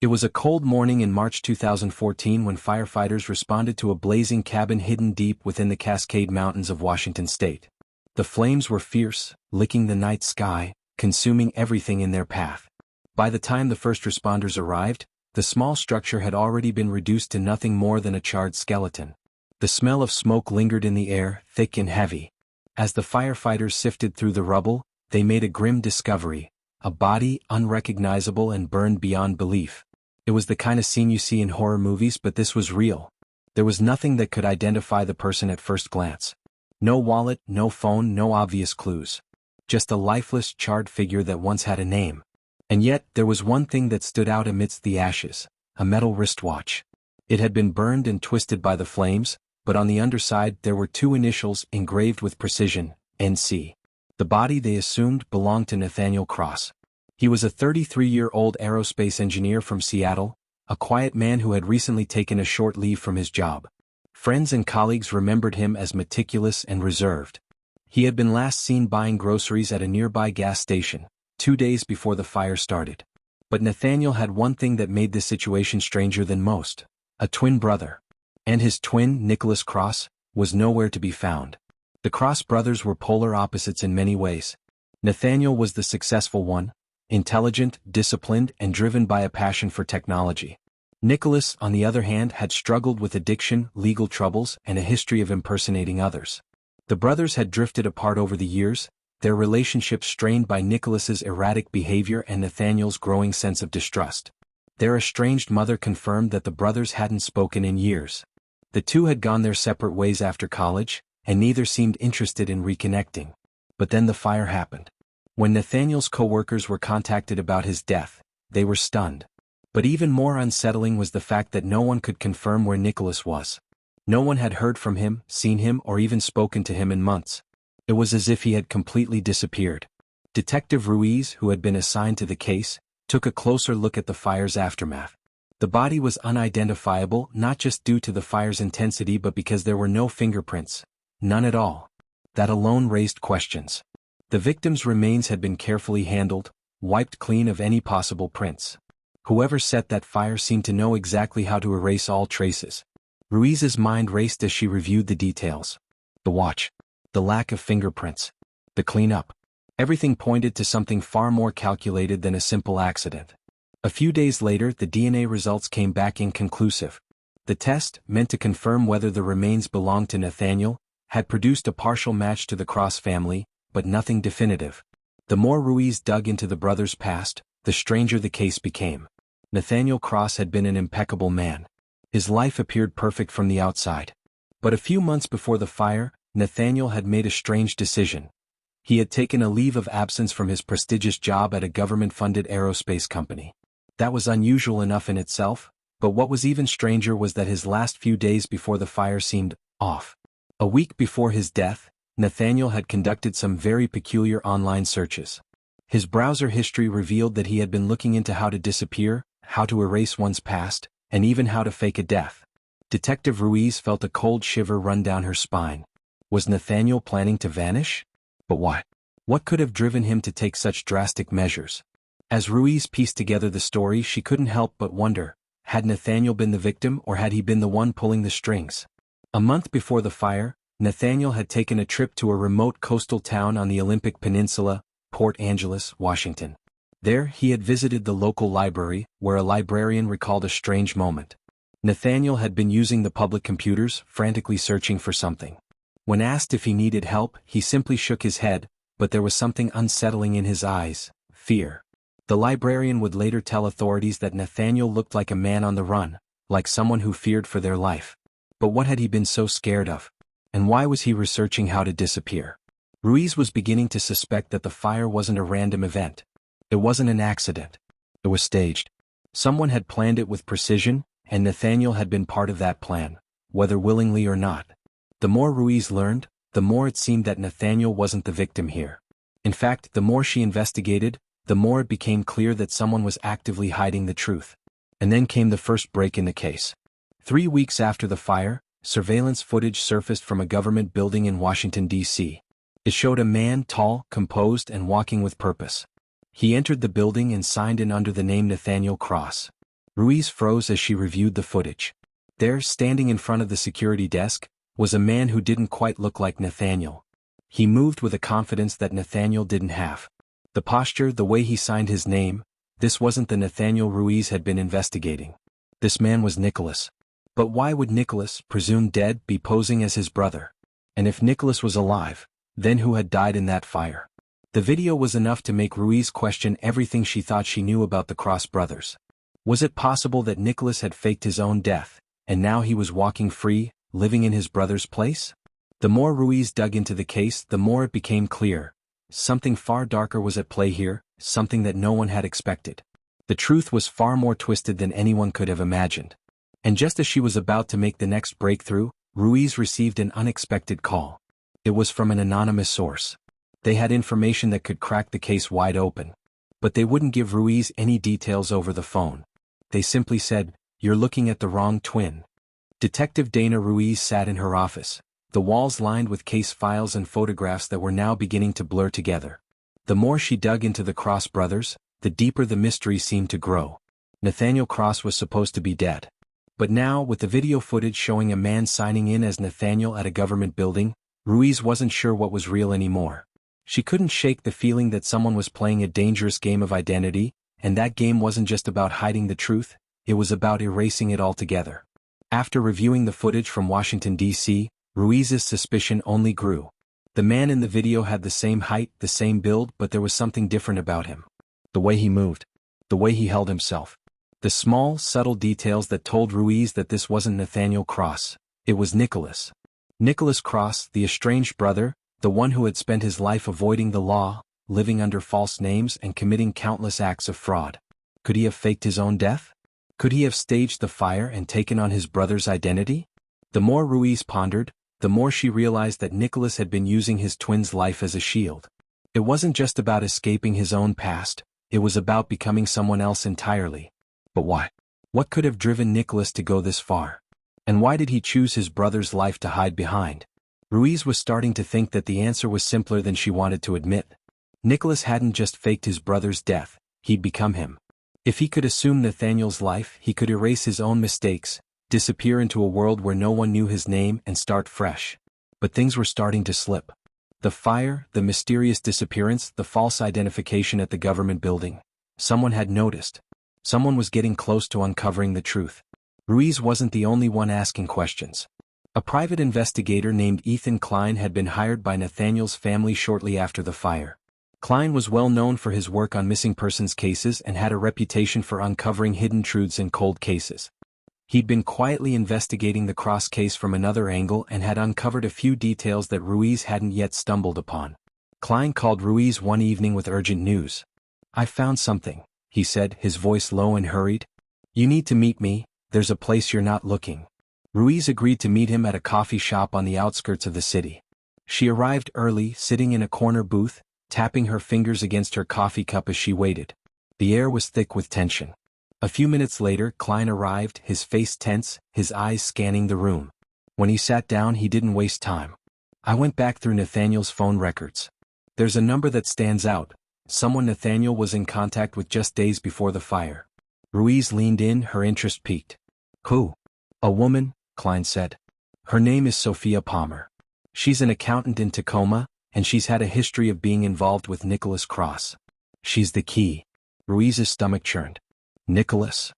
It was a cold morning in March 2014 when firefighters responded to a blazing cabin hidden deep within the Cascade Mountains of Washington state. The flames were fierce, licking the night sky, consuming everything in their path. By the time the first responders arrived, the small structure had already been reduced to nothing more than a charred skeleton. The smell of smoke lingered in the air, thick and heavy. As the firefighters sifted through the rubble, they made a grim discovery: a body unrecognizable and burned beyond belief. It was the kind of scene you see in horror movies, but this was real. There was nothing that could identify the person at first glance. No wallet, no phone, no obvious clues. Just a lifeless, charred figure that once had a name. And yet, there was one thing that stood out amidst the ashes: a metal wristwatch. It had been burned and twisted by the flames, but on the underside there were two initials engraved with precision: NC. The body, they assumed, belonged to Nathaniel Cross. He was a 33-year-old aerospace engineer from Seattle, a quiet man who had recently taken a short leave from his job. Friends and colleagues remembered him as meticulous and reserved. He had been last seen buying groceries at a nearby gas station, 2 days before the fire started. But Nathaniel had one thing that made this situation stranger than most: a twin brother. And his twin, Nicholas Cross, was nowhere to be found. The Cross brothers were polar opposites in many ways. Nathaniel was the successful one, intelligent, disciplined, and driven by a passion for technology. Nicholas, on the other hand, had struggled with addiction, legal troubles, and a history of impersonating others. The brothers had drifted apart over the years, their relationship strained by Nicholas's erratic behavior and Nathaniel's growing sense of distrust. Their estranged mother confirmed that the brothers hadn't spoken in years. The two had gone their separate ways after college, and neither seemed interested in reconnecting. But then the fire happened. When Nathaniel's co-workers were contacted about his death, they were stunned. But even more unsettling was the fact that no one could confirm where Nicholas was. No one had heard from him, seen him, or even spoken to him in months. It was as if he had completely disappeared. Detective Ruiz, who had been assigned to the case, took a closer look at the fire's aftermath. The body was unidentifiable, not just due to the fire's intensity but because there were no fingerprints. None at all. That alone raised questions. The victim's remains had been carefully handled, wiped clean of any possible prints. Whoever set that fire seemed to know exactly how to erase all traces. Ruiz's mind raced as she reviewed the details. The watch. The lack of fingerprints. The cleanup. Everything pointed to something far more calculated than a simple accident. A few days later, the DNA results came back inconclusive. The test, meant to confirm whether the remains belonged to Nathaniel, had produced a partial match to the Cross family, but nothing definitive. The more Ruiz dug into the brothers' past, the stranger the case became. Nathaniel Cross had been an impeccable man. His life appeared perfect from the outside. But a few months before the fire, Nathaniel had made a strange decision. He had taken a leave of absence from his prestigious job at a government-funded aerospace company. That was unusual enough in itself, but what was even stranger was that his last few days before the fire seemed off. A week before his death, Nathaniel had conducted some very peculiar online searches. His browser history revealed that he had been looking into how to disappear, how to erase one's past, and even how to fake a death. Detective Ruiz felt a cold shiver run down her spine. Was Nathaniel planning to vanish? But why? What could have driven him to take such drastic measures? As Ruiz pieced together the story, she couldn't help but wonder, had Nathaniel been the victim or had he been the one pulling the strings? A month before the fire, Nathaniel had taken a trip to a remote coastal town on the Olympic Peninsula, Port Angeles, Washington. There, he had visited the local library, where a librarian recalled a strange moment. Nathaniel had been using the public computers, frantically searching for something. When asked if he needed help, he simply shook his head, but there was something unsettling in his eyes: fear. The librarian would later tell authorities that Nathaniel looked like a man on the run, like someone who feared for their life. But what had he been so scared of? And why was he researching how to disappear? Ruiz was beginning to suspect that the fire wasn't a random event. It wasn't an accident. It was staged. Someone had planned it with precision, and Nathaniel had been part of that plan, whether willingly or not. The more Ruiz learned, the more it seemed that Nathaniel wasn't the victim here. In fact, the more she investigated, the more it became clear that someone was actively hiding the truth. And then came the first break in the case. 3 weeks after the fire, surveillance footage surfaced from a government building in Washington, D.C. It showed a man, tall, composed, and walking with purpose. He entered the building and signed in under the name Nathaniel Cross. Ruiz froze as she reviewed the footage. There, standing in front of the security desk, was a man who didn't quite look like Nathaniel. He moved with a confidence that Nathaniel didn't have. The posture, the way he signed his name, this wasn't the Nathaniel Ruiz had been investigating. This man was Nicholas. But why would Nicholas, presumed dead, be posing as his brother? And if Nicholas was alive, then who had died in that fire? The video was enough to make Ruiz question everything she thought she knew about the Cross brothers. Was it possible that Nicholas had faked his own death, and now he was walking free, living in his brother's place? The more Ruiz dug into the case, the more it became clear. Something far darker was at play here, something that no one had expected. The truth was far more twisted than anyone could have imagined. And just as she was about to make the next breakthrough, Ruiz received an unexpected call. It was from an anonymous source. They had information that could crack the case wide open. But they wouldn't give Ruiz any details over the phone. They simply said, "You're looking at the wrong twin." Detective Dana Ruiz sat in her office, the walls lined with case files and photographs that were now beginning to blur together. The more she dug into the Cross brothers, the deeper the mystery seemed to grow. Nathaniel Cross was supposed to be dead. But now, with the video footage showing a man signing in as Nathaniel at a government building, Ruiz wasn't sure what was real anymore. She couldn't shake the feeling that someone was playing a dangerous game of identity, and that game wasn't just about hiding the truth, it was about erasing it altogether. After reviewing the footage from Washington, D.C., Ruiz's suspicion only grew. The man in the video had the same height, the same build, but there was something different about him. The way he moved. The way he held himself. The small, subtle details that told Ruiz that this wasn't Nathaniel Cross. It was Nicholas. Nicholas Cross, the estranged brother, the one who had spent his life avoiding the law, living under false names and committing countless acts of fraud. Could he have faked his own death? Could he have staged the fire and taken on his brother's identity? The more Ruiz pondered, the more she realized that Nicholas had been using his twin's life as a shield. It wasn't just about escaping his own past, it was about becoming someone else entirely. But why? What could have driven Nicholas to go this far? And why did he choose his brother's life to hide behind? Ruiz was starting to think that the answer was simpler than she wanted to admit. Nicholas hadn't just faked his brother's death, he'd become him. If he could assume Nathaniel's life, he could erase his own mistakes, disappear into a world where no one knew his name and start fresh. But things were starting to slip. The fire, the mysterious disappearance, the false identification at the government building. Someone had noticed. Someone was getting close to uncovering the truth. Ruiz wasn't the only one asking questions. A private investigator named Ethan Klein had been hired by Nathaniel's family shortly after the fire. Klein was well known for his work on missing persons cases and had a reputation for uncovering hidden truths in cold cases. He'd been quietly investigating the Cross case from another angle and had uncovered a few details that Ruiz hadn't yet stumbled upon. Klein called Ruiz one evening with urgent news. "I found something," he said, his voice low and hurried. "You need to meet me, there's a place you're not looking." Ruiz agreed to meet him at a coffee shop on the outskirts of the city. She arrived early, sitting in a corner booth, tapping her fingers against her coffee cup as she waited. The air was thick with tension. A few minutes later, Klein arrived, his face tense, his eyes scanning the room. When he sat down, he didn't waste time. "I went back through Nathaniel's phone records. There's a number that stands out, someone Nathaniel was in contact with just days before the fire." Ruiz leaned in, her interest piqued. "Who?" "A woman," Klein said. "Her name is Sophia Palmer. She's an accountant in Tacoma, and she's had a history of being involved with Nicholas Cross. She's the key." Ruiz's stomach churned. "Nicholas?"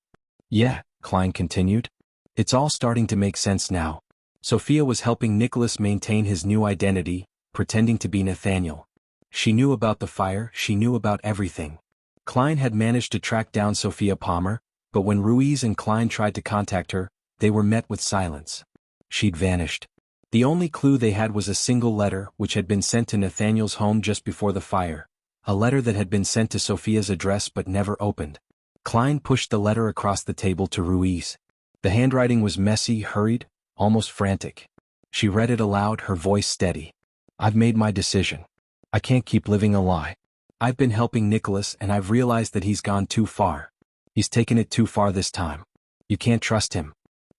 "Yeah," Klein continued. "It's all starting to make sense now. Sophia was helping Nicholas maintain his new identity, pretending to be Nathaniel. She knew about the fire, she knew about everything." Klein had managed to track down Sophia Palmer, but when Ruiz and Klein tried to contact her, they were met with silence. She'd vanished. The only clue they had was a single letter which had been sent to Nathaniel's home just before the fire, a letter that had been sent to Sophia's address but never opened. Klein pushed the letter across the table to Ruiz. The handwriting was messy, hurried, almost frantic. She read it aloud, her voice steady. "I've made my decision. I can't keep living a lie. I've been helping Nicholas and I've realized that he's gone too far. He's taken it too far this time. You can't trust him.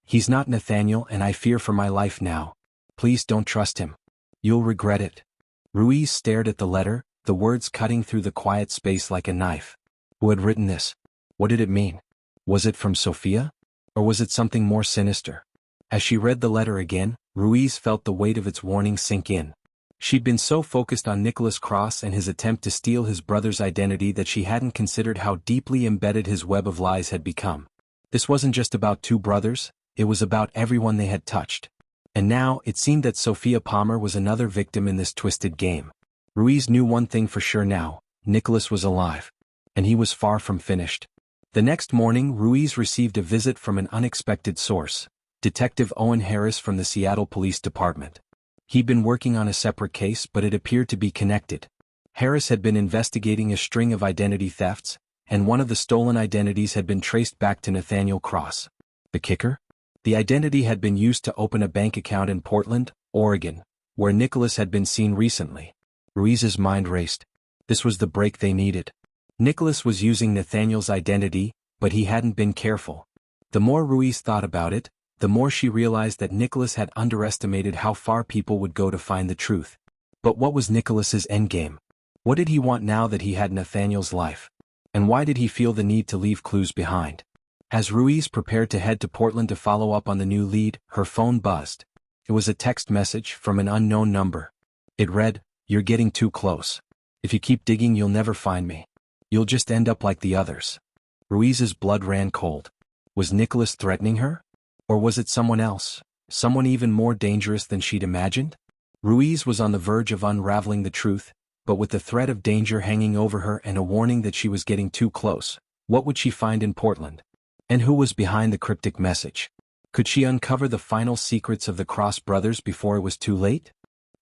He's not Nathaniel and I fear for my life now. Please don't trust him. You'll regret it." Ruiz stared at the letter, the words cutting through the quiet space like a knife. Who had written this? What did it mean? Was it from Sophia? Or was it something more sinister? As she read the letter again, Ruiz felt the weight of its warning sink in. She'd been so focused on Nicholas Cross and his attempt to steal his brother's identity that she hadn't considered how deeply embedded his web of lies had become. This wasn't just about two brothers, it was about everyone they had touched. And now, it seemed that Sophia Palmer was another victim in this twisted game. Ruiz knew one thing for sure now: Nicholas was alive. And he was far from finished. The next morning, Ruiz received a visit from an unexpected source, Detective Owen Harris from the Seattle Police Department. He'd been working on a separate case, but it appeared to be connected. Harris had been investigating a string of identity thefts, and one of the stolen identities had been traced back to Nathaniel Cross. The kicker? The identity had been used to open a bank account in Portland, Oregon, where Nicholas had been seen recently. Ruiz's mind raced. This was the break they needed. Nicholas was using Nathaniel's identity, but he hadn't been careful. The more Ruiz thought about it, the more she realized that Nicholas had underestimated how far people would go to find the truth. But what was Nicholas's endgame? What did he want now that he had Nathaniel's life? And why did he feel the need to leave clues behind? As Ruiz prepared to head to Portland to follow up on the new lead, her phone buzzed. It was a text message from an unknown number. It read, "You're getting too close. If you keep digging, you'll never find me. You'll just end up like the others." Ruiz's blood ran cold. Was Nicholas threatening her? Or was it someone else, someone even more dangerous than she'd imagined? Ruiz was on the verge of unraveling the truth, but with the threat of danger hanging over her and a warning that she was getting too close, what would she find in Portland? And who was behind the cryptic message? Could she uncover the final secrets of the Cross brothers before it was too late?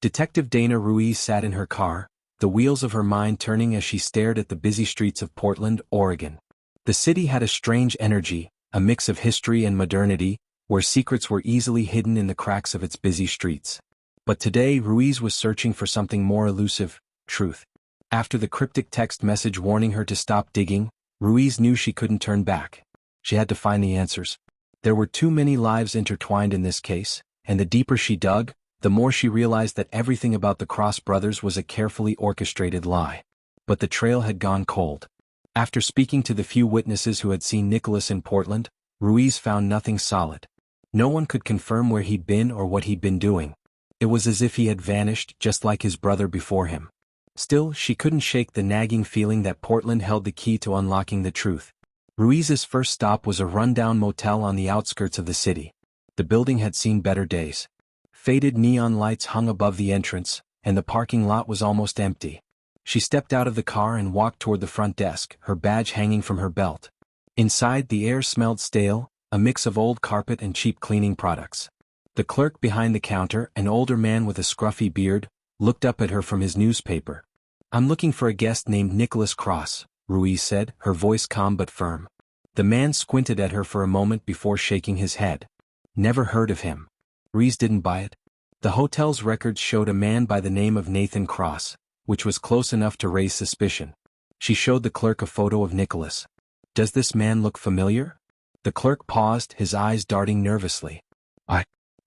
Detective Dana Ruiz sat in her car, the wheels of her mind turning as she stared at the busy streets of Portland, Oregon. The city had a strange energy, a mix of history and modernity, where secrets were easily hidden in the cracks of its busy streets. But today Ruiz was searching for something more elusive: truth. After the cryptic text message warning her to stop digging, Ruiz knew she couldn't turn back. She had to find the answers. There were too many lives intertwined in this case, and the deeper she dug, the more she realized that everything about the Cross brothers was a carefully orchestrated lie. But the trail had gone cold. After speaking to the few witnesses who had seen Nicholas in Portland, Ruiz found nothing solid. No one could confirm where he'd been or what he'd been doing. It was as if he had vanished, just like his brother before him. Still, she couldn't shake the nagging feeling that Portland held the key to unlocking the truth. Ruiz's first stop was a rundown motel on the outskirts of the city. The building had seen better days. Faded neon lights hung above the entrance, and the parking lot was almost empty. She stepped out of the car and walked toward the front desk, her badge hanging from her belt. Inside, the air smelled stale, a mix of old carpet and cheap cleaning products. The clerk behind the counter, an older man with a scruffy beard, looked up at her from his newspaper. "I'm looking for a guest named Nicholas Cross," Ruiz said, her voice calm but firm. The man squinted at her for a moment before shaking his head. "Never heard of him." Ruiz didn't buy it. The hotel's records showed a man by the name of Nathan Cross, which was close enough to raise suspicion. She showed the clerk a photo of Nicholas. "Does this man look familiar?" The clerk paused, his eyes darting nervously.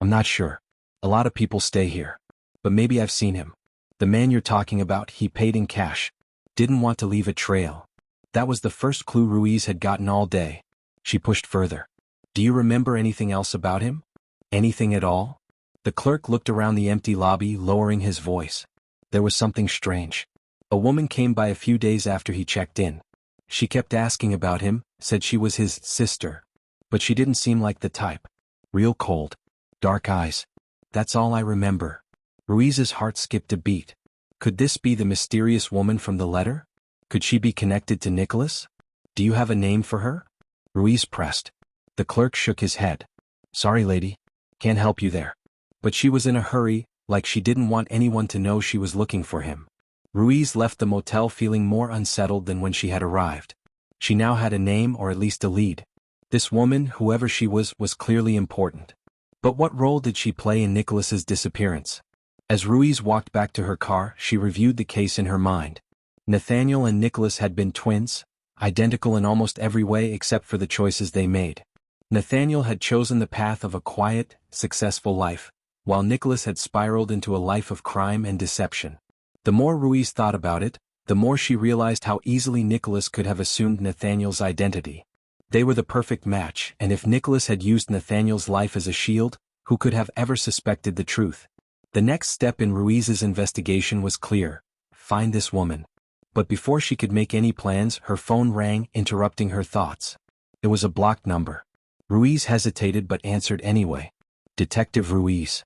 I'm not sure. A lot of people stay here. But maybe I've seen him. The man you're talking about, he paid in cash. Didn't want to leave a trail." That was the first clue Ruiz had gotten all day. She pushed further. "Do you remember anything else about him? Anything at all?" The clerk looked around the empty lobby, lowering his voice. There was something strange. A woman came by a few days after he checked in. She kept asking about him, said she was his sister. But she didn't seem like the type. Real cold. Dark eyes. That's all I remember. Ruiz's heart skipped a beat. Could this be the mysterious woman from the letter? Could she be connected to Nicholas? "Do you have a name for her?" Ruiz pressed. The clerk shook his head. "Sorry, lady. Can't help you there." But she was in a hurry, like she didn't want anyone to know she was looking for him. Ruiz left the motel feeling more unsettled than when she had arrived. She now had a name, or at least a lead. This woman, whoever she was clearly important. But what role did she play in Nicholas's disappearance? As Ruiz walked back to her car, she reviewed the case in her mind. Nathaniel and Nicholas had been twins, identical in almost every way except for the choices they made. Nathaniel had chosen the path of a quiet, successful life, while Nicholas had spiraled into a life of crime and deception. The more Ruiz thought about it, the more she realized how easily Nicholas could have assumed Nathaniel's identity. They were the perfect match, and if Nicholas had used Nathaniel's life as a shield, who could have ever suspected the truth? The next step in Ruiz's investigation was clear: find this woman. But before she could make any plans, her phone rang, interrupting her thoughts. It was a blocked number. Ruiz hesitated but answered anyway. Detective Ruiz.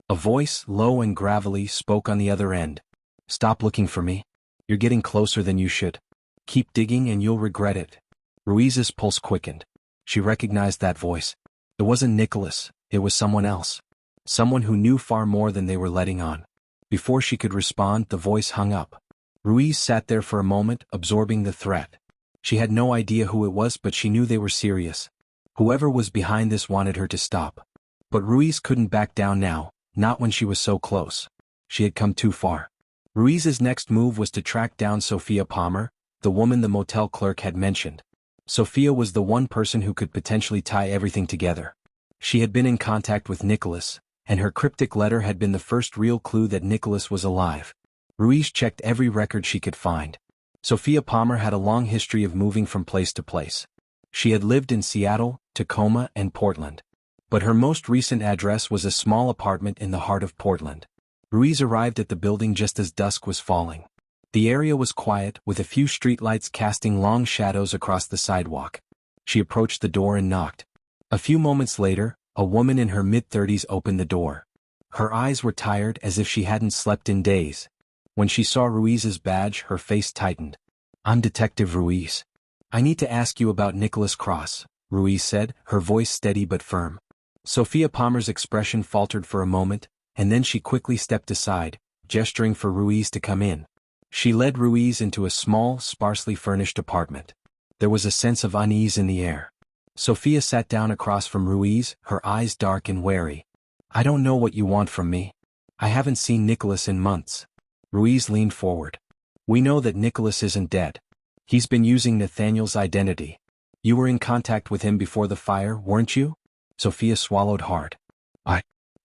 A voice, low and gravelly, spoke on the other end. Stop looking for me. You're getting closer than you should. Keep digging and you'll regret it. Ruiz's pulse quickened. She recognized that voice. It wasn't Nicholas, it was someone else. Someone who knew far more than they were letting on. Before she could respond, the voice hung up. Ruiz sat there for a moment, absorbing the threat. She had no idea who it was, but she knew they were serious. Whoever was behind this wanted her to stop. But Ruiz couldn't back down now, not when she was so close. She had come too far. Ruiz's next move was to track down Sophia Palmer, the woman the motel clerk had mentioned. Sophia was the one person who could potentially tie everything together. She had been in contact with Nicholas, and her cryptic letter had been the first real clue that Nicholas was alive. Ruiz checked every record she could find. Sophia Palmer had a long history of moving from place to place. She had lived in Seattle, Tacoma, and Portland. But her most recent address was a small apartment in the heart of Portland. Ruiz arrived at the building just as dusk was falling. The area was quiet, with a few streetlights casting long shadows across the sidewalk. She approached the door and knocked. A few moments later, a woman in her mid-30s opened the door. Her eyes were tired, as if she hadn't slept in days. When she saw Ruiz's badge, her face tightened. I'm Detective Ruiz. I need to ask you about Nicholas Cross, Ruiz said, her voice steady but firm. Sophia Palmer's expression faltered for a moment, and then she quickly stepped aside, gesturing for Ruiz to come in. She led Ruiz into a small, sparsely furnished apartment. There was a sense of unease in the air. Sophia sat down across from Ruiz, her eyes dark and wary. I don't know what you want from me. I haven't seen Nicholas in months. Ruiz leaned forward. We know that Nicholas isn't dead. He's been using Nathaniel's identity. You were in contact with him before the fire, weren't you? Sophia swallowed hard.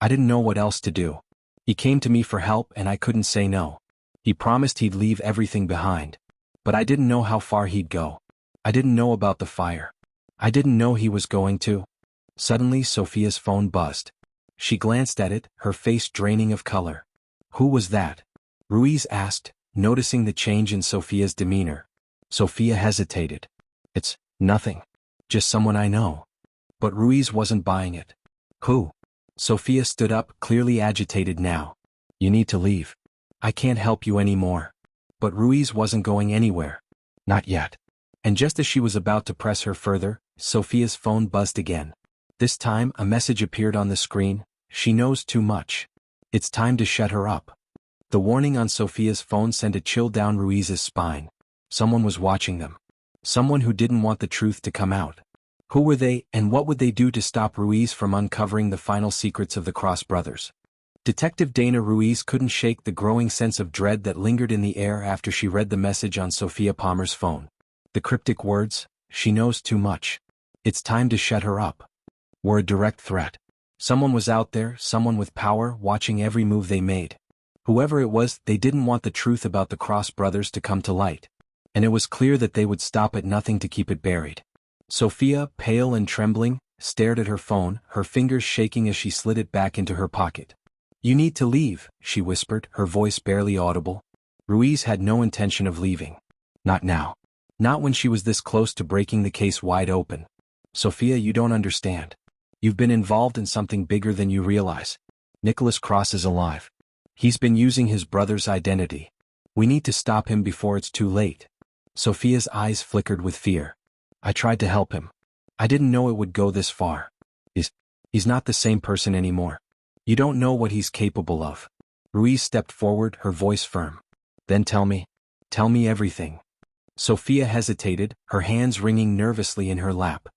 I didn't know what else to do. He came to me for help and I couldn't say no. He promised he'd leave everything behind. But I didn't know how far he'd go. I didn't know about the fire. I didn't know he was going to. Suddenly Sophia's phone buzzed. She glanced at it, her face draining of color. Who was that? Ruiz asked, noticing the change in Sophia's demeanor. Sophia hesitated. It's nothing. Just someone I know. But Ruiz wasn't buying it. Who? Sophia stood up, clearly agitated now. You need to leave. I can't help you anymore. But Ruiz wasn't going anywhere. Not yet. And just as she was about to press her further, Sophia's phone buzzed again. This time, a message appeared on the screen. She knows too much. It's time to shut her up. The warning on Sophia's phone sent a chill down Ruiz's spine. Someone was watching them. Someone who didn't want the truth to come out. Who were they, and what would they do to stop Ruiz from uncovering the final secrets of the Cross brothers? Detective Dana Ruiz couldn't shake the growing sense of dread that lingered in the air after she read the message on Sophia Palmer's phone. The cryptic words, she knows too much. It's time to shut her up, were a direct threat. Someone was out there, someone with power, watching every move they made. Whoever it was, they didn't want the truth about the Cross brothers to come to light. And it was clear that they would stop at nothing to keep it buried. Sophia, pale and trembling, stared at her phone, her fingers shaking as she slid it back into her pocket. You need to leave, she whispered, her voice barely audible. Ruiz had no intention of leaving. Not now. Not when she was this close to breaking the case wide open. Sophia, you don't understand. You've been involved in something bigger than you realize. Nicholas Cross is alive. He's been using his brother's identity. We need to stop him before it's too late. Sophia's eyes flickered with fear. I tried to help him. I didn't know it would go this far. He's not the same person anymore. You don't know what he's capable of. Ruiz stepped forward, her voice firm. Then tell me everything. Sophia hesitated, her hands wringing nervously in her lap.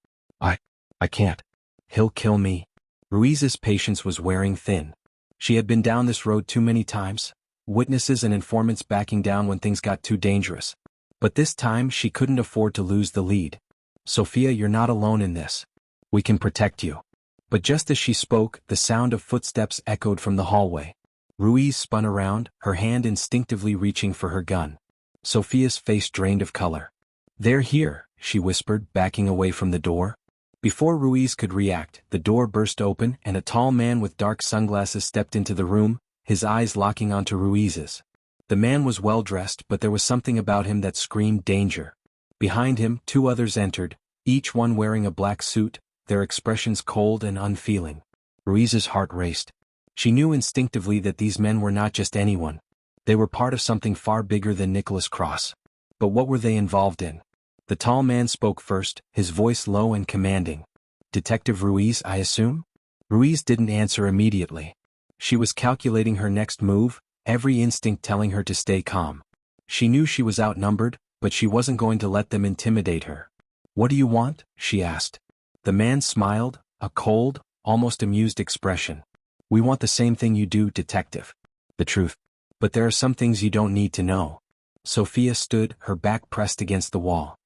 I can't. He'll kill me. Ruiz's patience was wearing thin. She had been down this road too many times, witnesses and informants backing down when things got too dangerous. But this time she couldn't afford to lose the lead. Sophia, you're not alone in this. We can protect you. But just as she spoke, the sound of footsteps echoed from the hallway. Ruiz spun around, her hand instinctively reaching for her gun. Sophia's face drained of color. They're here, she whispered, backing away from the door. Before Ruiz could react, the door burst open and a tall man with dark sunglasses stepped into the room, his eyes locking onto Ruiz's. The man was well-dressed, but there was something about him that screamed danger. Behind him, two others entered, each one wearing a black suit, their expressions cold and unfeeling. Ruiz's heart raced. She knew instinctively that these men were not just anyone. They were part of something far bigger than Nicholas Cross. But what were they involved in? The tall man spoke first, his voice low and commanding. "Detective Ruiz, I assume?" Ruiz didn't answer immediately. She was calculating her next move, every instinct telling her to stay calm. She knew she was outnumbered, but she wasn't going to let them intimidate her. "What do you want?" she asked. The man smiled, a cold, almost amused expression. "We want the same thing you do, detective. The truth. But there are some things you don't need to know." Sophia stood, her back pressed against the wall.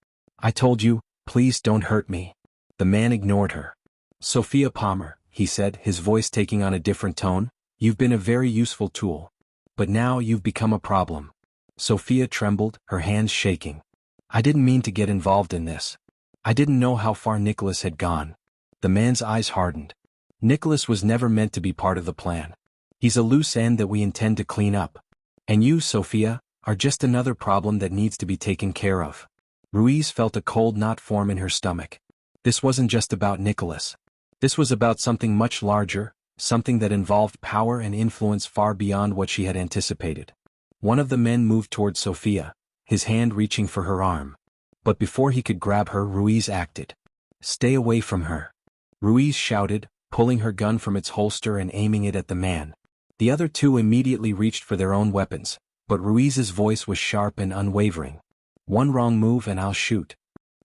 "I told you, please don't hurt me." The man ignored her. "Sophia Palmer," he said, his voice taking on a different tone, "you've been a very useful tool. But now you've become a problem." Sophia trembled, her hands shaking. "I didn't mean to get involved in this. I didn't know how far Nicholas had gone." The man's eyes hardened. "Nicholas was never meant to be part of the plan. He's a loose end that we intend to clean up. And you, Sophia, are just another problem that needs to be taken care of." Ruiz felt a cold knot form in her stomach. This wasn't just about Nicholas. This was about something much larger, something that involved power and influence far beyond what she had anticipated. One of the men moved toward Sophia, his hand reaching for her arm. But before he could grab her, Ruiz acted. "Stay away from her," Ruiz shouted, pulling her gun from its holster and aiming it at the man. The other two immediately reached for their own weapons, but Ruiz's voice was sharp and unwavering. "One wrong move and I'll shoot."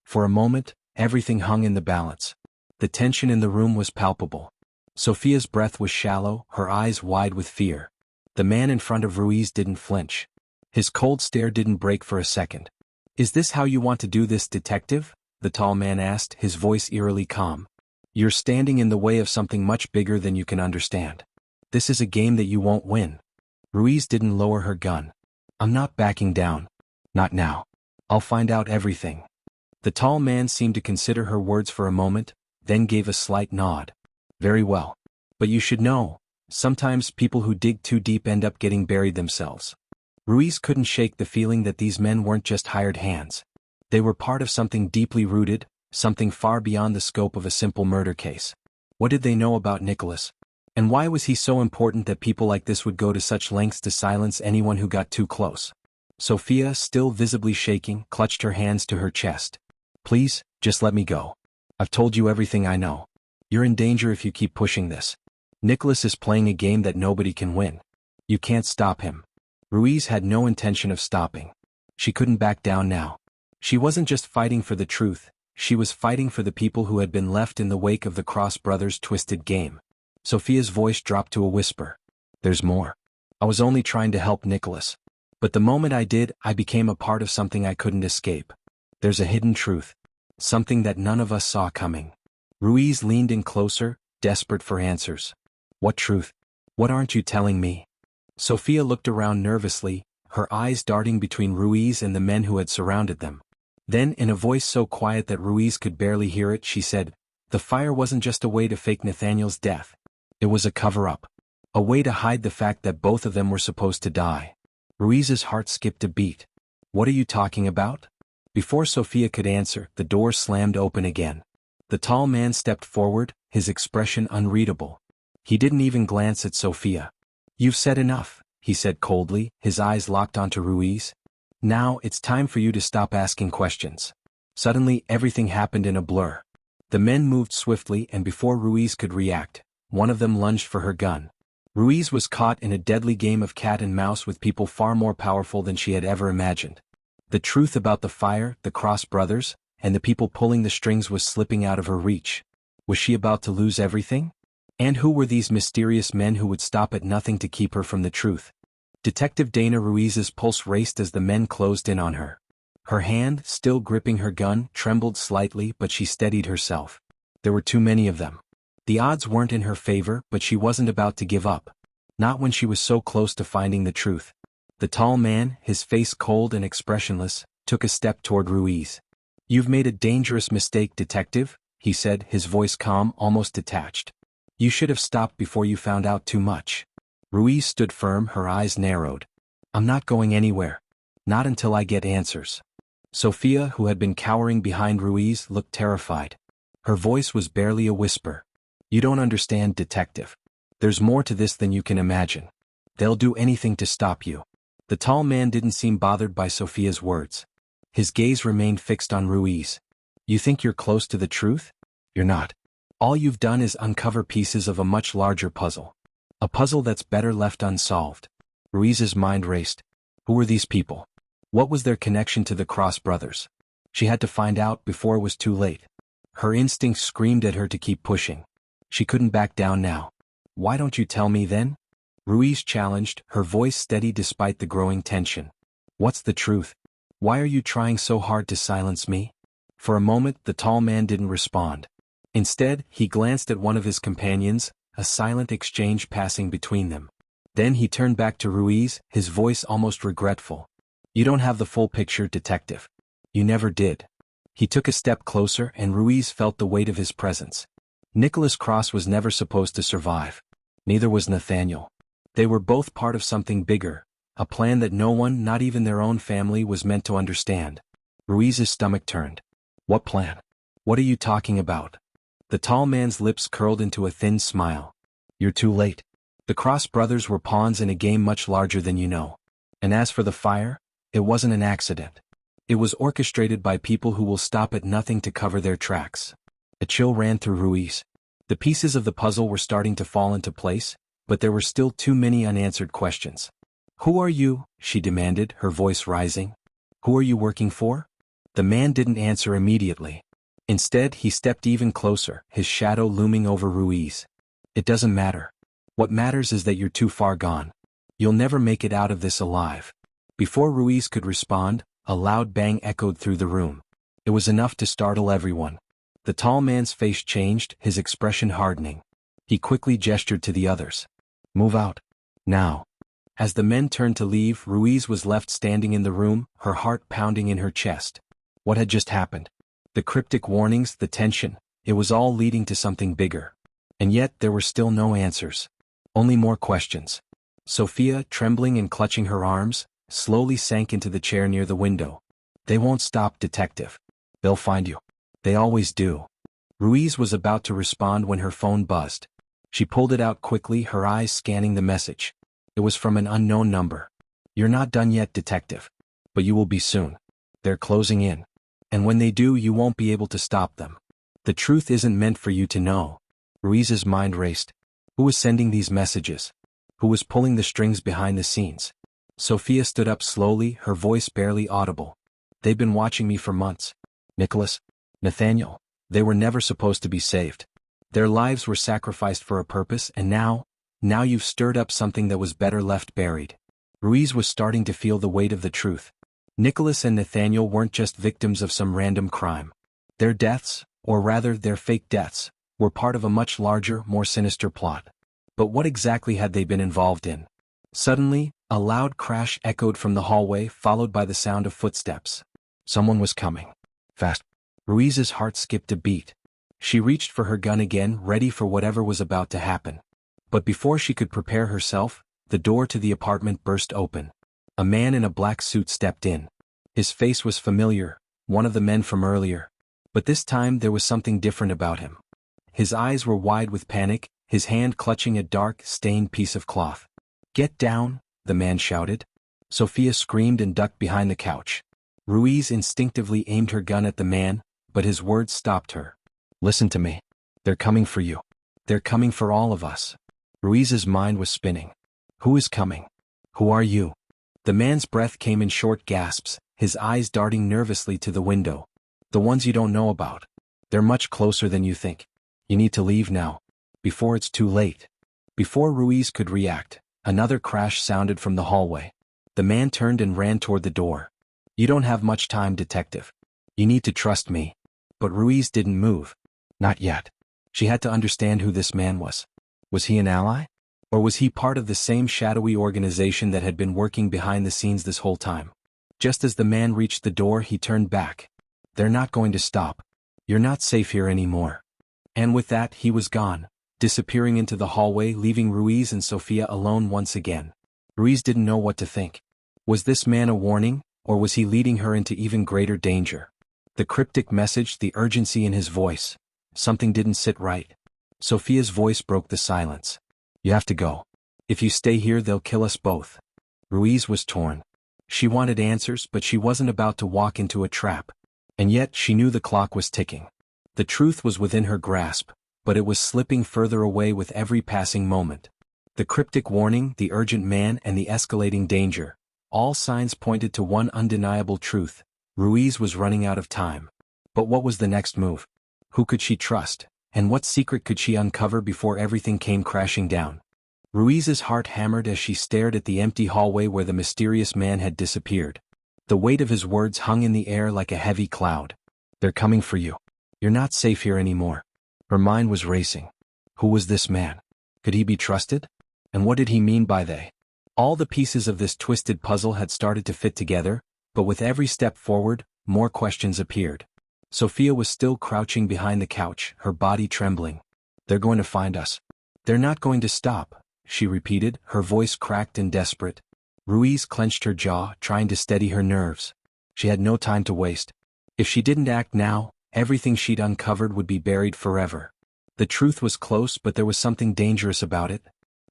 For a moment, everything hung in the balance. The tension in the room was palpable. Sophia's breath was shallow, her eyes wide with fear. The man in front of Ruiz didn't flinch. His cold stare didn't break for a second. "Is this how you want to do this, detective?" the tall man asked, his voice eerily calm. "You're standing in the way of something much bigger than you can understand. This is a game that you won't win." Ruiz didn't lower her gun. "I'm not backing down. Not now. I'll find out everything." The tall man seemed to consider her words for a moment, then gave a slight nod. "Very well. But you should know, sometimes people who dig too deep end up getting buried themselves." Ruiz couldn't shake the feeling that these men weren't just hired hands. They were part of something deeply rooted, something far beyond the scope of a simple murder case. What did they know about Nicholas? And why was he so important that people like this would go to such lengths to silence anyone who got too close? Sophia, still visibly shaking, clutched her hands to her chest. "Please, just let me go. I've told you everything I know. You're in danger if you keep pushing this. Nicholas is playing a game that nobody can win. You can't stop him." Ruiz had no intention of stopping. She couldn't back down now. She wasn't just fighting for the truth, she was fighting for the people who had been left in the wake of the Cross brothers' twisted game. Sophia's voice dropped to a whisper. "There's more. I was only trying to help Nicholas. But the moment I did, I became a part of something I couldn't escape. There's a hidden truth. Something that none of us saw coming." Ruiz leaned in closer, desperate for answers. "What truth? What aren't you telling me?" Sophia looked around nervously, her eyes darting between Ruiz and the men who had surrounded them. Then, in a voice so quiet that Ruiz could barely hear it, she said, "The fire wasn't just a way to fake Nathaniel's death. It was a cover-up. A way to hide the fact that both of them were supposed to die." Ruiz's heart skipped a beat. "What are you talking about?" Before Sophia could answer, the door slammed open again. The tall man stepped forward, his expression unreadable. He didn't even glance at Sophia. "You've said enough," he said coldly, his eyes locked onto Ruiz. "Now it's time for you to stop asking questions." Suddenly, everything happened in a blur. The men moved swiftly, and before Ruiz could react, one of them lunged for her gun. Ruiz was caught in a deadly game of cat and mouse with people far more powerful than she had ever imagined. The truth about the fire, the Cross brothers, and the people pulling the strings was slipping out of her reach. Was she about to lose everything? And who were these mysterious men who would stop at nothing to keep her from the truth? Detective Dana Ruiz's pulse raced as the men closed in on her. Her hand, still gripping her gun, trembled slightly, but she steadied herself. There were too many of them. The odds weren't in her favor, but she wasn't about to give up. Not when she was so close to finding the truth. The tall man, his face cold and expressionless, took a step toward Ruiz. "You've made a dangerous mistake, detective," he said, his voice calm, almost detached. "You should have stopped before you found out too much." Ruiz stood firm, her eyes narrowed. "I'm not going anywhere. Not until I get answers." Sophia, who had been cowering behind Ruiz, looked terrified. Her voice was barely a whisper. "You don't understand, detective. There's more to this than you can imagine. They'll do anything to stop you." The tall man didn't seem bothered by Sophia's words. His gaze remained fixed on Ruiz. "You think you're close to the truth? You're not. All you've done is uncover pieces of a much larger puzzle. A puzzle that's better left unsolved." Ruiz's mind raced. Who were these people? What was their connection to the Cross brothers? She had to find out before it was too late. Her instincts screamed at her to keep pushing. She couldn't back down now. "Why don't you tell me then?" Ruiz challenged, her voice steady despite the growing tension. "What's the truth? Why are you trying so hard to silence me?" For a moment, the tall man didn't respond. Instead, he glanced at one of his companions, a silent exchange passing between them. Then he turned back to Ruiz, his voice almost regretful. "You don't have the full picture, detective. You never did." He took a step closer and Ruiz felt the weight of his presence. Nicholas Cross was never supposed to survive. Neither was Nathaniel. They were both part of something bigger, a plan that no one, not even their own family, was meant to understand. Ruiz's stomach turned. "What plan? What are you talking about?" The tall man's lips curled into a thin smile. "You're too late. The Cross brothers were pawns in a game much larger than you know. And as for the fire, it wasn't an accident. It was orchestrated by people who will stop at nothing to cover their tracks." A chill ran through Ruiz. The pieces of the puzzle were starting to fall into place, but there were still too many unanswered questions. "Who are you?" she demanded, her voice rising. "Who are you working for?" The man didn't answer immediately. Instead, he stepped even closer, his shadow looming over Ruiz. "It doesn't matter. What matters is that you're too far gone. You'll never make it out of this alive." Before Ruiz could respond, a loud bang echoed through the room. It was enough to startle everyone. The tall man's face changed, his expression hardening. He quickly gestured to the others. "Move out. Now." As the men turned to leave, Ruiz was left standing in the room, her heart pounding in her chest. What had just happened? The cryptic warnings, the tension, it was all leading to something bigger. And yet there were still no answers. Only more questions. Sophia, trembling and clutching her arms, slowly sank into the chair near the window. "They won't stop, detective. They'll find you. They always do." Ruiz was about to respond when her phone buzzed. She pulled it out quickly, her eyes scanning the message. It was from an unknown number. "You're not done yet, detective. But you will be soon. They're closing in. And when they do, you won't be able to stop them. The truth isn't meant for you to know." Ruiz's mind raced. Who was sending these messages? Who was pulling the strings behind the scenes? Sophia stood up slowly, her voice barely audible. "They've been watching me for months. Nicholas, Nathaniel, they were never supposed to be saved. Their lives were sacrificed for a purpose, and now you've stirred up something that was better left buried." Ruiz was starting to feel the weight of the truth. Nicholas and Nathaniel weren't just victims of some random crime. Their deaths, or rather their fake deaths, were part of a much larger, more sinister plot. But what exactly had they been involved in? Suddenly, a loud crash echoed from the hallway, followed by the sound of footsteps. Someone was coming. Fast. Ruiz's heart skipped a beat. She reached for her gun again, ready for whatever was about to happen. But before she could prepare herself, the door to the apartment burst open. A man in a black suit stepped in. His face was familiar, one of the men from earlier. But this time there was something different about him. His eyes were wide with panic, his hand clutching a dark, stained piece of cloth. "Get down," the man shouted. Sophia screamed and ducked behind the couch. Ruiz instinctively aimed her gun at the man, but his words stopped her. "Listen to me. They're coming for you. They're coming for all of us." Ruiz's mind was spinning. Who is coming? Who are you? The man's breath came in short gasps, his eyes darting nervously to the window. "The ones you don't know about. They're much closer than you think. You need to leave now. Before it's too late." Before Ruiz could react, another crash sounded from the hallway. The man turned and ran toward the door. "You don't have much time, detective. You need to trust me." But Ruiz didn't move. Not yet. She had to understand who this man was. Was he an ally? Or was he part of the same shadowy organization that had been working behind the scenes this whole time? Just as the man reached the door, he turned back. They're not going to stop. You're not safe here anymore. And with that he was gone, disappearing into the hallway, leaving Ruiz and Sophia alone once again. Ruiz didn't know what to think. Was this man a warning, or was he leading her into even greater danger? The cryptic message, the urgency in his voice. Something didn't sit right. Sophia's voice broke the silence. You have to go. If you stay here they'll kill us both. Ruiz was torn. She wanted answers, but she wasn't about to walk into a trap. And yet she knew the clock was ticking. The truth was within her grasp, but it was slipping further away with every passing moment. The cryptic warning, the urgent man, and the escalating danger. All signs pointed to one undeniable truth. Ruiz was running out of time. But what was the next move? Who could she trust, and what secret could she uncover before everything came crashing down? Ruiz's heart hammered as she stared at the empty hallway where the mysterious man had disappeared. The weight of his words hung in the air like a heavy cloud. They're coming for you. You're not safe here anymore. Her mind was racing. Who was this man? Could he be trusted? And what did he mean by they? All the pieces of this twisted puzzle had started to fit together, but with every step forward, more questions appeared. Sophia was still crouching behind the couch, her body trembling. They're going to find us. They're not going to stop, she repeated, her voice cracked and desperate. Ruiz clenched her jaw, trying to steady her nerves. She had no time to waste. If she didn't act now, everything she'd uncovered would be buried forever. The truth was close, but there was something dangerous about it.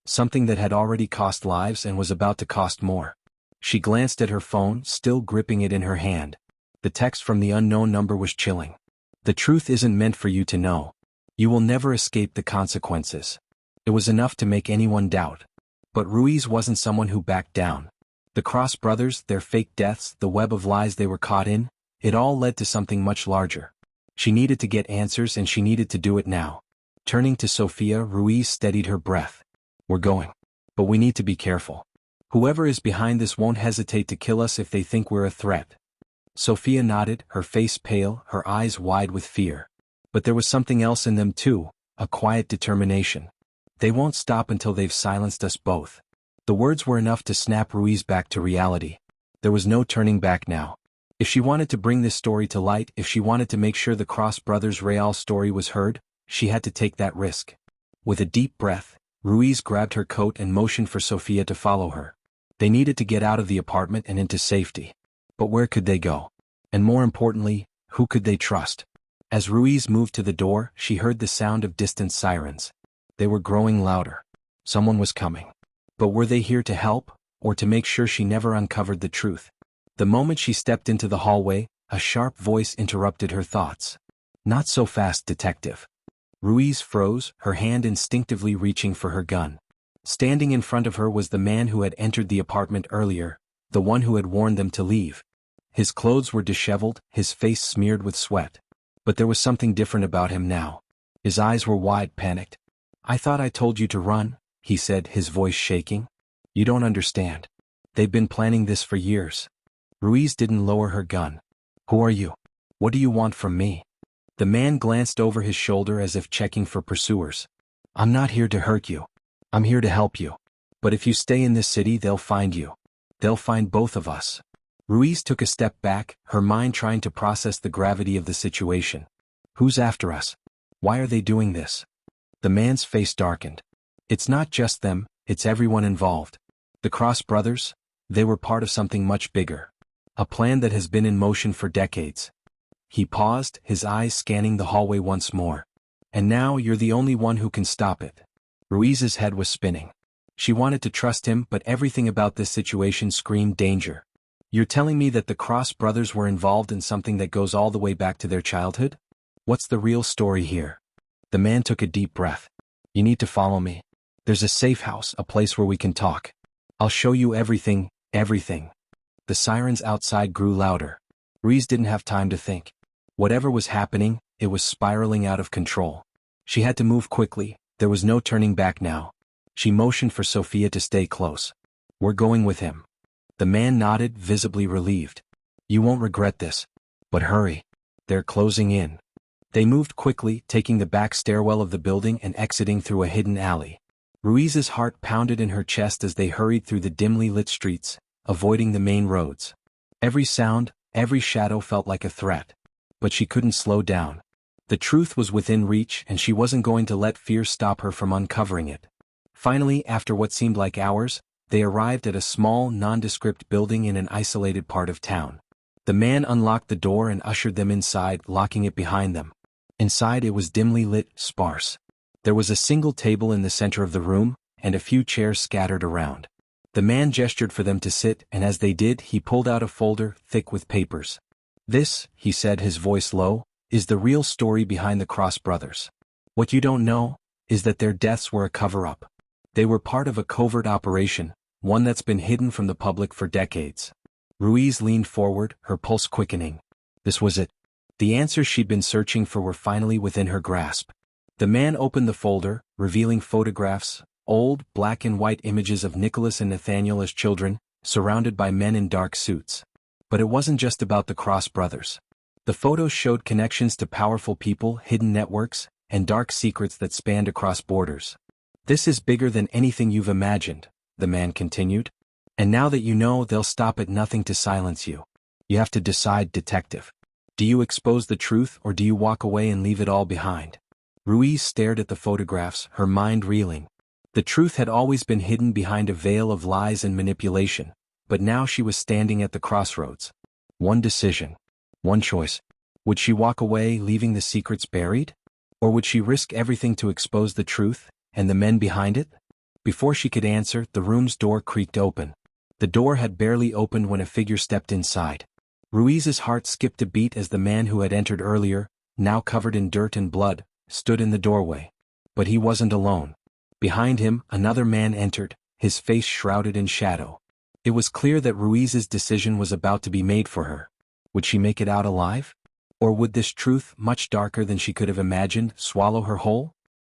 Something that had already cost lives and was about to cost more. She glanced at her phone, still gripping it in her hand. The text from the unknown number was chilling. The truth isn't meant for you to know. You will never escape the consequences. It was enough to make anyone doubt. But Ruiz wasn't someone who backed down. The Cross brothers, their fake deaths, the web of lies they were caught in, it all led to something much larger. She needed to get answers, and she needed to do it now. Turning to Sophia, Ruiz steadied her breath. We're going. But we need to be careful. Whoever is behind this won't hesitate to kill us if they think we're a threat. Sophia nodded, her face pale, her eyes wide with fear. But there was something else in them too, a quiet determination. They won't stop until they've silenced us both. The words were enough to snap Ruiz back to reality. There was no turning back now. If she wanted to bring this story to light, if she wanted to make sure the Cross brothers' real story was heard, she had to take that risk. With a deep breath, Ruiz grabbed her coat and motioned for Sophia to follow her. They needed to get out of the apartment and into safety. But where could they go? And more importantly, who could they trust? As Ruiz moved to the door, she heard the sound of distant sirens. They were growing louder. Someone was coming. But were they here to help, or to make sure she never uncovered the truth? The moment she stepped into the hallway, a sharp voice interrupted her thoughts. Not so fast, detective. Ruiz froze, her hand instinctively reaching for her gun. Standing in front of her was the man who had entered the apartment earlier, the one who had warned them to leave. His clothes were disheveled, his face smeared with sweat. But there was something different about him now. His eyes were wide, panicked. I thought I told you to run, he said, his voice shaking. You don't understand. They've been planning this for years. Ruiz didn't lower her gun. Who are you? What do you want from me? The man glanced over his shoulder as if checking for pursuers. I'm not here to hurt you. I'm here to help you. But if you stay in this city, they'll find you. They'll find both of us. Ruiz took a step back, her mind trying to process the gravity of the situation. Who's after us? Why are they doing this? The man's face darkened. It's not just them, it's everyone involved. The Cross brothers, they were part of something much bigger. A plan that has been in motion for decades. He paused, his eyes scanning the hallway once more. And now you're the only one who can stop it. Ruiz's head was spinning. She wanted to trust him, but everything about this situation screamed danger. You're telling me that the Cross brothers were involved in something that goes all the way back to their childhood? What's the real story here? The man took a deep breath. You need to follow me. There's a safe house, a place where we can talk. I'll show you everything, everything. The sirens outside grew louder. Ruiz didn't have time to think. Whatever was happening, it was spiraling out of control. She had to move quickly, there was no turning back now. She motioned for Sophia to stay close. We're going with him. The man nodded, visibly relieved. You won't regret this. But hurry. They're closing in. They moved quickly, taking the back stairwell of the building and exiting through a hidden alley. Ruiz's heart pounded in her chest as they hurried through the dimly lit streets, avoiding the main roads. Every sound, every shadow felt like a threat. but she couldn't slow down. The truth was within reach and she wasn't going to let fear stop her from uncovering it. Finally, after what seemed like hours, they arrived at a small, nondescript building in an isolated part of town. The man unlocked the door and ushered them inside, locking it behind them. Inside it was dimly lit, sparse. There was a single table in the center of the room, and a few chairs scattered around. The man gestured for them to sit, and as they did, he pulled out a folder, thick with papers. "This," he said, his voice low, "is the real story behind the Cross brothers. What you don't know is that their deaths were a cover-up. They were part of a covert operation, one that's been hidden from the public for decades." Ruiz leaned forward, her pulse quickening. This was it. The answers she'd been searching for were finally within her grasp. The man opened the folder, revealing photographs, old, black and white images of Nicholas and Nathaniel as children, surrounded by men in dark suits. But it wasn't just about the Cross brothers. The photos showed connections to powerful people, hidden networks, and dark secrets that spanned across borders. "This is bigger than anything you've imagined," the man continued. "And now that you know, they'll stop at nothing to silence you. You have to decide, detective. Do you expose the truth or do you walk away and leave it all behind?" Ruiz stared at the photographs, her mind reeling. The truth had always been hidden behind a veil of lies and manipulation, but now she was standing at the crossroads. One decision. One choice. Would she walk away, leaving the secrets buried? Or would she risk everything to expose the truth, and the men behind it? Before she could answer, the room's door creaked open. The door had barely opened when a figure stepped inside. Ruiz's heart skipped a beat as the man who had entered earlier, now covered in dirt and blood, stood in the doorway. But he wasn't alone. Behind him, another man entered, his face shrouded in shadow. It was clear that Ruiz's decision was about to be made for her. Would she make it out alive? Or would this truth, much darker than she could have imagined, swallow her whole?